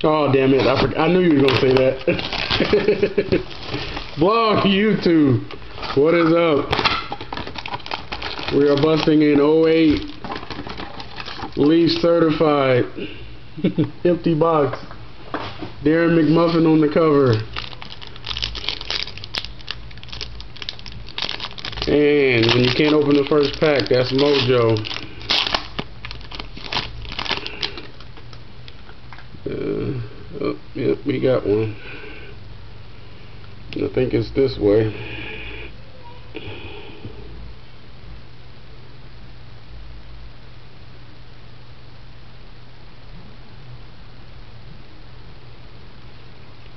Oh, damn it. I knew you were going to say that. Blog YouTube. What is up? We are busting in 08. Leaf certified. Empty box. Darren McMuffin on the cover. And when you can't open the first pack, that's Mojo. Oh, yep, we got one. I think it's this way.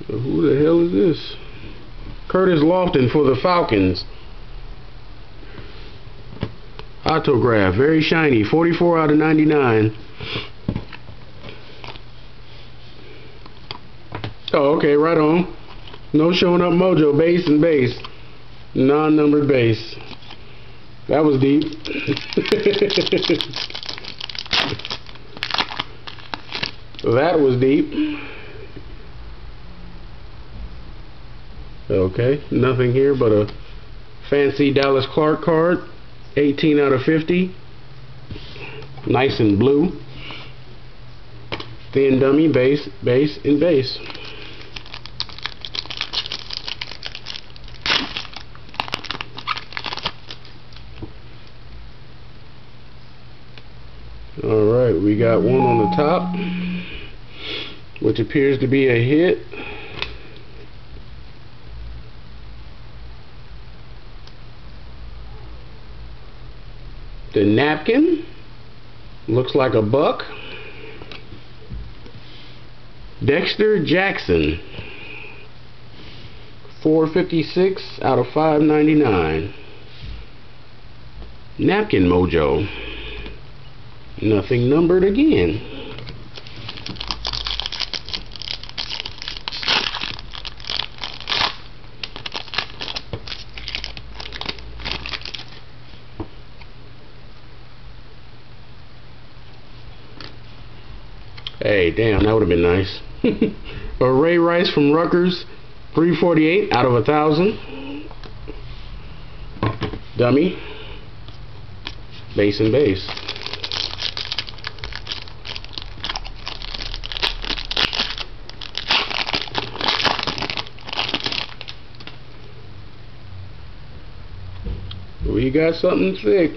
So who the hell is this? Curtis Lofton for the Falcons. Autograph, very shiny, 44 out of 99. Oh, okay, right on. No showing up Mojo, base and base. Non-numbered base. That was deep. That was deep. Okay, nothing here but a fancy Dallas Clark card. 18 out of 50. Nice and blue. Thin dummy, base, base, and base. Alright, we got one on the top, which appears to be a hit. The napkin looks like a buck. Dexter Jackson, 456 out of 599. Napkin Mojo. Nothing numbered again. Hey, damn, that would have been nice. A Ray Rice from Rutgers, 348 out of 1,000. Dummy. Base and base. We got something thick.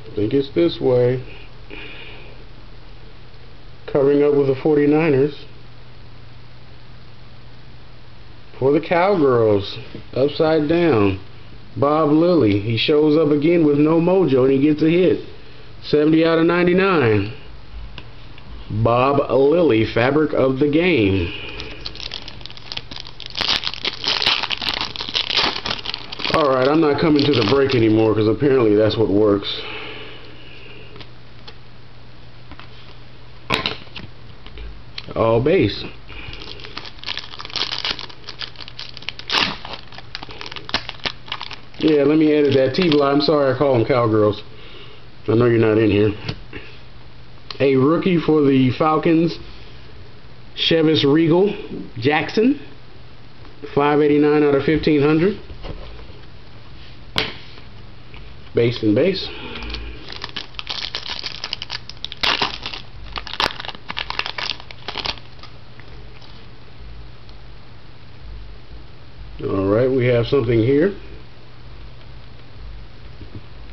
I think it's this way. Covering up with the 49ers. For the Cowgirls. Upside down. Bob Lilly. He shows up again with no mojo and he gets a hit. 70 out of 99. Bob Lilly. Fabric of the game. Alright, I'm not coming to the break anymore because apparently that's what works. All base. Yeah, let me edit that. T-Bly, I'm sorry I call them Cowgirls. I know you're not in here. A rookie for the Falcons, Chevis Regal Jackson, 589 out of 1,500. Base and base. Alright, we have something here.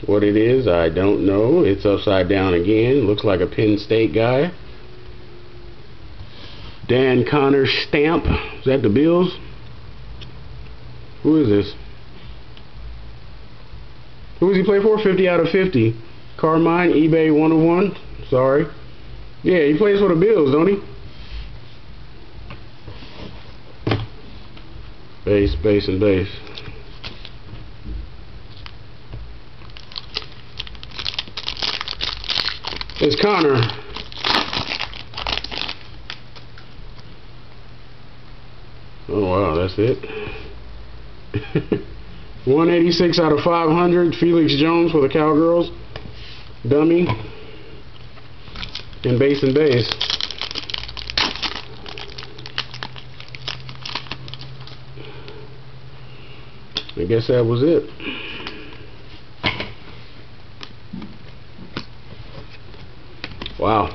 What it is, I don't know. It's upside down again. Looks like a Penn State guy. Dan Connor stamp. Is that the Bills? Who is this? Who does he play for? 50 out of 50. Carmine, eBay 101. Sorry. Yeah, he plays for the Bills, don't he? Base, base, and base. It's Connor. Oh wow, that's it. 186 out of 500. Felix Jones for the Cowgirls. Dummy. in bass and bass. I guess that was it. Wow.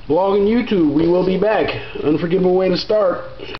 Blog and YouTube, we will be back. Unforgivable way to start.